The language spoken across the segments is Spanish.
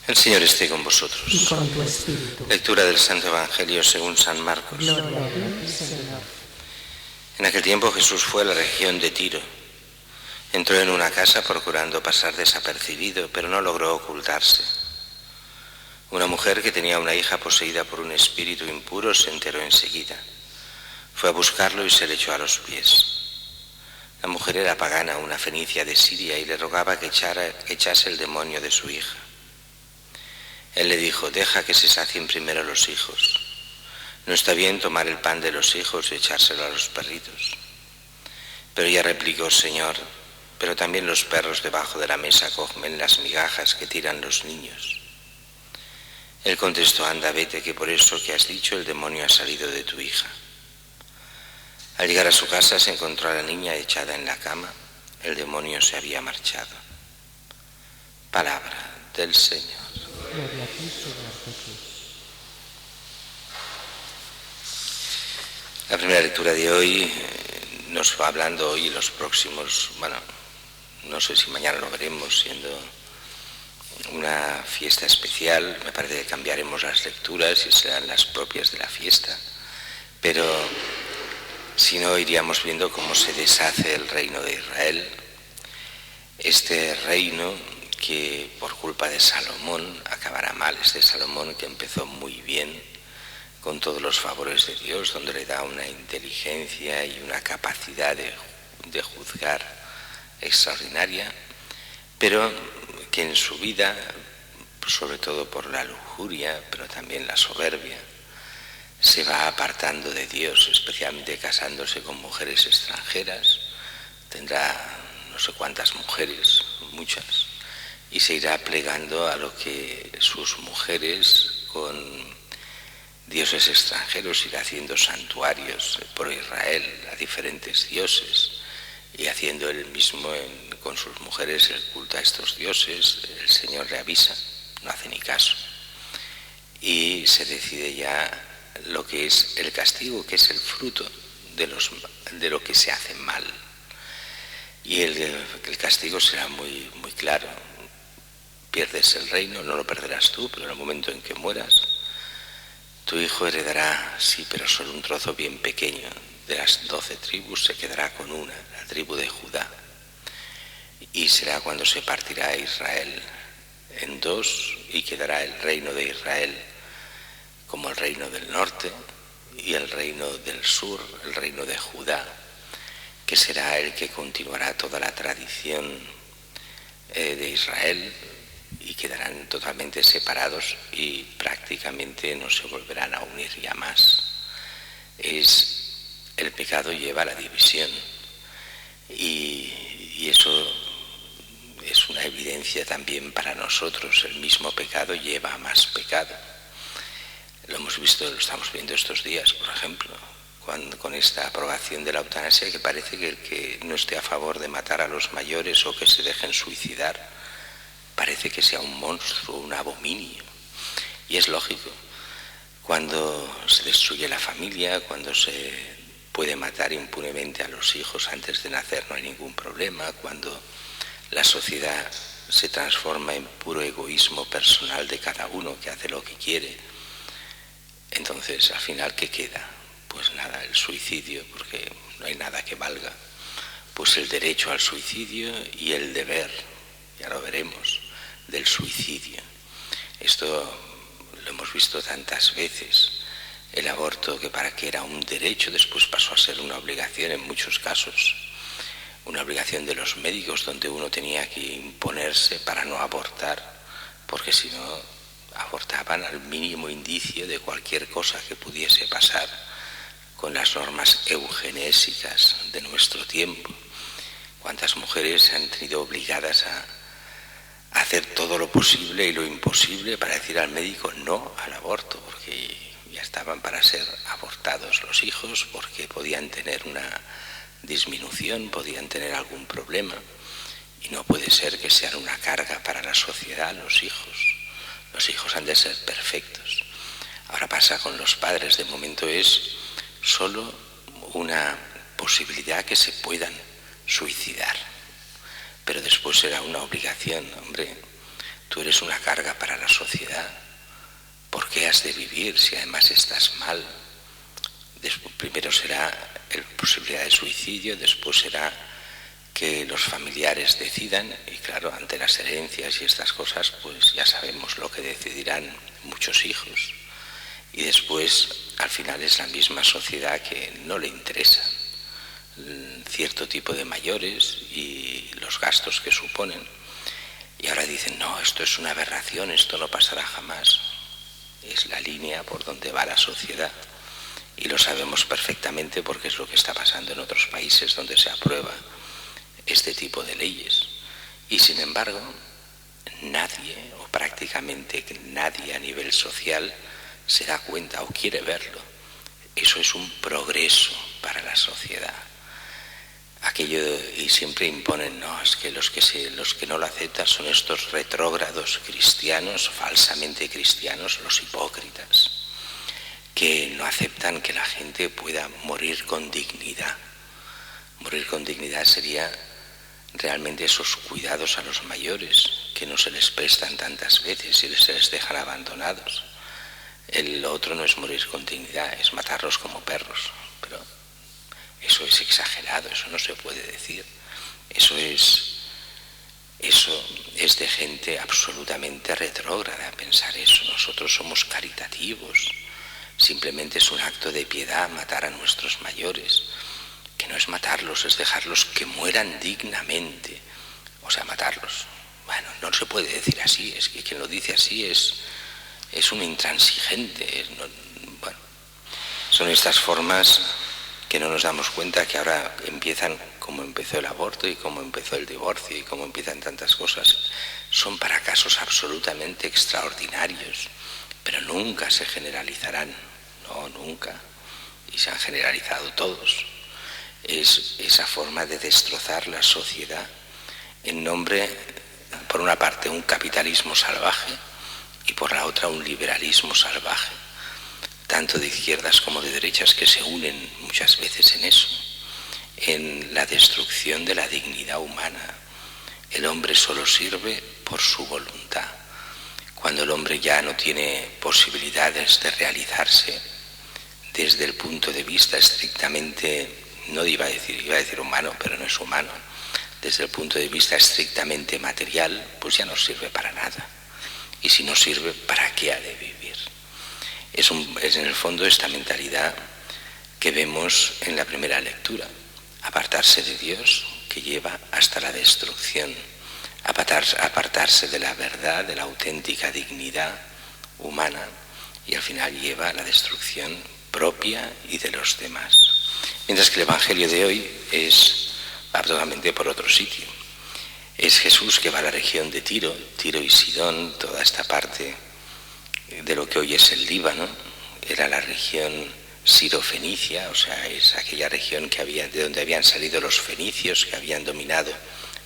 El Señor esté con vosotros. Y con tu espíritu. Lectura del Santo Evangelio según San Marcos. Gloria a ti, Señor. En aquel tiempo Jesús fue a la región de Tiro. Entró en una casa procurando pasar desapercibido, pero no logró ocultarse. Una mujer que tenía una hija poseída por un espíritu impuro se enteró enseguida. Fue a buscarlo y se le echó a los pies. La mujer era pagana, una fenicia de Siria, y le rogaba que echase el demonio de su hija. Él le dijo: deja que se sacien primero los hijos. No está bien tomar el pan de los hijos y echárselo a los perritos. Pero ella replicó: Señor, pero también los perros debajo de la mesa comen las migajas que tiran los niños. Él contestó: anda, vete, que por eso que has dicho el demonio ha salido de tu hija. Al llegar a su casa se encontró a la niña echada en la cama. El demonio se había marchado. Palabra del Señor. Gloria a ti, Señor Jesús. La primera lectura de hoy nos va hablando hoy y los próximos, bueno, no sé si mañana lo veremos, siendo una fiesta especial. Me parece que cambiaremos las lecturas y serán las propias de la fiesta, pero si no, iríamos viendo cómo se deshace el reino de Israel, este reino que por culpa de Salomón acabará mal. Este Salomón que empezó muy bien con todos los favores de Dios, donde le da una inteligencia y una capacidad de juzgar extraordinaria, pero que en su vida, sobre todo por la lujuria, pero también la soberbia, se va apartando de Dios, especialmente casándose con mujeres extranjeras. Tendrá no sé cuántas mujeres, muchas, y se irá plegando a lo que sus mujeres con dioses extranjeros irá haciendo santuarios por Israel a diferentes dioses, y haciendo él mismo con sus mujeres el culto a estos dioses. El Señor le avisa, no hace ni caso, y se decide ya lo que es el castigo, que es el fruto de lo que se hace mal. Y el castigo será muy, muy claro. Pierdes el reino, no lo perderás tú, pero en el momento en que mueras, tu hijo heredará, sí, pero solo un trozo bien pequeño. De las 12 tribus se quedará con una, la tribu de Judá. Y será cuando se partirá Israel en dos y quedará el reino de Israel como el reino del norte y el reino del sur, el reino de Judá, que será el que continuará toda la tradición de Israel, y quedarán totalmente separados y prácticamente no se volverán a unir ya más. El pecado lleva a la división, y eso es una evidencia también para nosotros. El mismo pecado lleva a más pecado. Lo hemos visto, lo estamos viendo estos días, por ejemplo, con esta aprobación de la eutanasia, que parece que el que no esté a favor de matar a los mayores o que se dejen suicidar, parece que sea un monstruo, un abominio. Y es lógico. Cuando se destruye la familia, cuando se puede matar impunemente a los hijos antes de nacer, no hay ningún problema. Cuando la sociedad se transforma en puro egoísmo personal de cada uno, que hace lo que quiere, entonces al final, ¿qué queda? Pues nada, el suicidio, porque no hay nada que valga. Pues el derecho al suicidio y el deber, ya lo veremos, del suicidio. Esto lo hemos visto tantas veces. El aborto, que para que era un derecho, después pasó a ser una obligación en muchos casos. Una obligación de los médicos, donde uno tenía que imponerse para no abortar, porque si no abortaban al mínimo indicio de cualquier cosa que pudiese pasar, con las normas eugenésicas de nuestro tiempo. Cuántas mujeres se han tenido obligadas a hacer todo lo posible y lo imposible para decir al médico no al aborto, porque ya estaban para ser abortados los hijos, porque podían tener una disminución, podían tener algún problema, y no puede ser que sean una carga para la sociedad los hijos. Los hijos han de ser perfectos. Ahora pasa con los padres. De momento es solo una posibilidad que se puedan suicidar, pero después será una obligación. Hombre, tú eres una carga para la sociedad. ¿Por qué has de vivir si además estás mal? Primero será la posibilidad de suicidio, después será que los familiares decidan, y claro, ante las herencias y estas cosas, pues ya sabemos lo que decidirán muchos hijos. Y después, al final, es la misma sociedad que no le interesa cierto tipo de mayores y los gastos que suponen. Y ahora dicen, no, esto es una aberración, esto no pasará jamás. Es la línea por donde va la sociedad. Y lo sabemos perfectamente porque es lo que está pasando en otros países donde se aprueba este tipo de leyes. Y sin embargo, nadie, o prácticamente nadie a nivel social, se da cuenta o quiere verlo. Eso es un progreso para la sociedad. Aquello, y siempre imponen, no, es que los que no lo aceptan son estos retrógrados cristianos, falsamente cristianos, los hipócritas, que no aceptan que la gente pueda morir con dignidad. Morir con dignidad sería realmente esos cuidados a los mayores que no se les prestan tantas veces y se les dejan abandonados. El otro no es morir con dignidad, es matarlos como perros, pero eso es exagerado, eso no se puede decir. Eso es de gente absolutamente retrógrada pensar eso. Nosotros somos caritativos, simplemente es un acto de piedad matar a nuestros mayores, que no es matarlos, es dejarlos que mueran dignamente. O sea, matarlos. Bueno, no se puede decir así, es que quien lo dice así es un intransigente. Bueno, son estas formas que no nos damos cuenta que ahora empiezan como empezó el aborto y como empezó el divorcio y como empiezan tantas cosas. Son para casos absolutamente extraordinarios, pero nunca se generalizarán, no, nunca, y se han generalizado todos. Es esa forma de destrozar la sociedad en nombre, por una parte, un capitalismo salvaje y por la otra un liberalismo salvaje, tanto de izquierdas como de derechas, que se unen muchas veces en eso, en la destrucción de la dignidad humana. El hombre solo sirve por su voluntad. Cuando el hombre ya no tiene posibilidades de realizarse desde el punto de vista estrictamente, no iba a decir humano, pero no es humano, desde el punto de vista estrictamente material, pues ya no sirve para nada. Y si no sirve, ¿para qué ha de vivir? Es en el fondo esta mentalidad que vemos en la primera lectura. Apartarse de Dios, que lleva hasta la destrucción. Apartarse de la verdad, de la auténtica dignidad humana, y al final lleva a la destrucción propia y de los demás. Mientras que el Evangelio de hoy va totalmente por otro sitio. Es Jesús que va a la región de Tiro y Sidón, toda esta parte de lo que hoy es el Líbano. Era la región sirofenicia, o sea, es aquella región de donde habían salido los fenicios, que habían dominado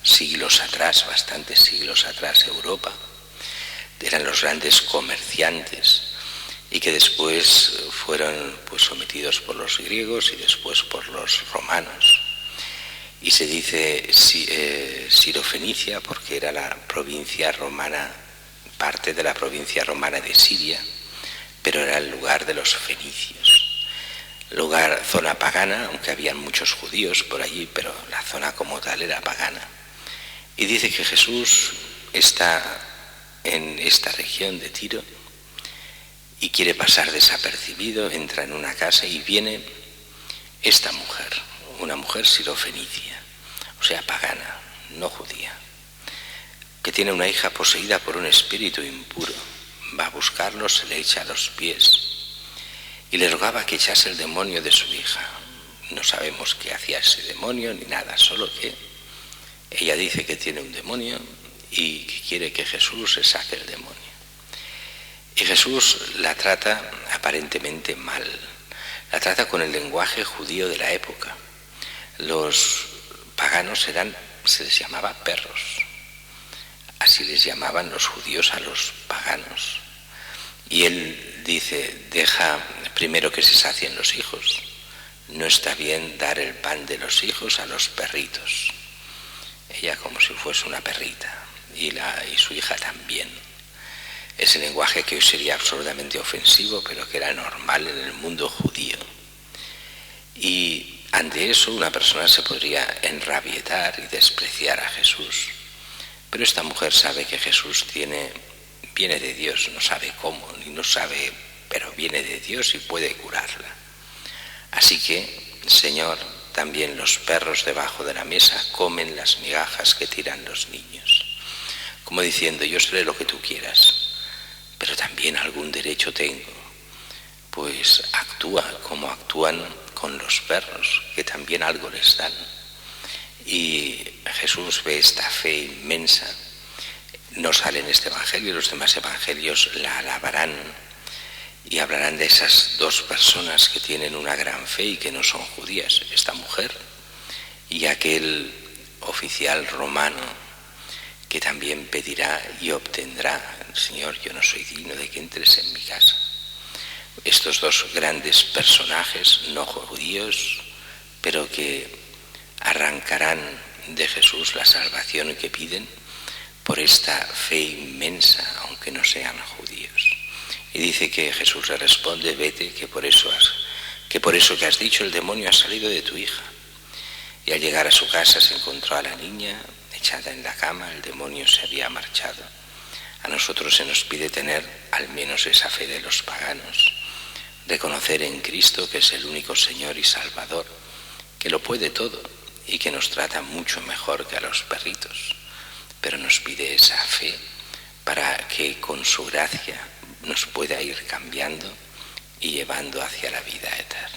siglos atrás, bastantes siglos atrás, Europa. Eran los grandes comerciantes y que después fueron pues sometidos por los griegos y después por los romanos. Y se dice Sirofenicia porque era la provincia romana, parte de la provincia romana de Siria, pero era el lugar de los fenicios. Zona pagana, aunque habían muchos judíos por allí, pero la zona como tal era pagana. Y dice que Jesús está en esta región de Tiro y quiere pasar desapercibido, entra en una casa y viene esta mujer, una mujer sirofenicia, o sea, pagana, no judía, que tiene una hija poseída por un espíritu impuro. Va a buscarlo, se le echa a los pies y le rogaba que echase el demonio de su hija. No sabemos qué hacía ese demonio ni nada, solo que ella dice que tiene un demonio y que quiere que Jesús se saque el demonio. Y Jesús la trata aparentemente mal, la trata con el lenguaje judío de la época. Los paganos se les llamaba perros, así les llamaban los judíos a los paganos. Y él dice, deja primero que se sacien los hijos, no está bien dar el pan de los hijos a los perritos. Ella como si fuese una perrita, y su hija también. Ese lenguaje que hoy sería absolutamente ofensivo, pero que era normal en el mundo judío. Y ante eso una persona se podría enrabietar y despreciar a Jesús. Pero esta mujer sabe que Jesús viene de Dios, no sabe cómo, ni no sabe, pero viene de Dios y puede curarla. Así que, Señor, también los perros debajo de la mesa comen las migajas que tiran los niños. Como diciendo, yo seré lo que tú quieras, pero también algún derecho tengo. Pues actúa como actúan con los perros, que también algo les dan. Y Jesús ve esta fe inmensa. No sale en este evangelio, los demás evangelios la alabarán y hablarán de esas dos personas que tienen una gran fe y que no son judías, esta mujer y aquel oficial romano que también pedirá y obtendrá: Señor, yo no soy digno de que entres en mi casa. Estos dos grandes personajes, no judíos, pero que arrancarán de Jesús la salvación que piden por esta fe inmensa, aunque no sean judíos. Y dice que Jesús le responde: vete, que por eso que has dicho el demonio ha salido de tu hija. Y al llegar a su casa se encontró a la niña echada en la cama, el demonio se había marchado. A nosotros se nos pide tener al menos esa fe de los paganos, reconocer en Cristo que es el único Señor y Salvador, que lo puede todo y que nos trata mucho mejor que a los perritos, pero nos pide esa fe para que con su gracia nos pueda ir cambiando y llevando hacia la vida eterna.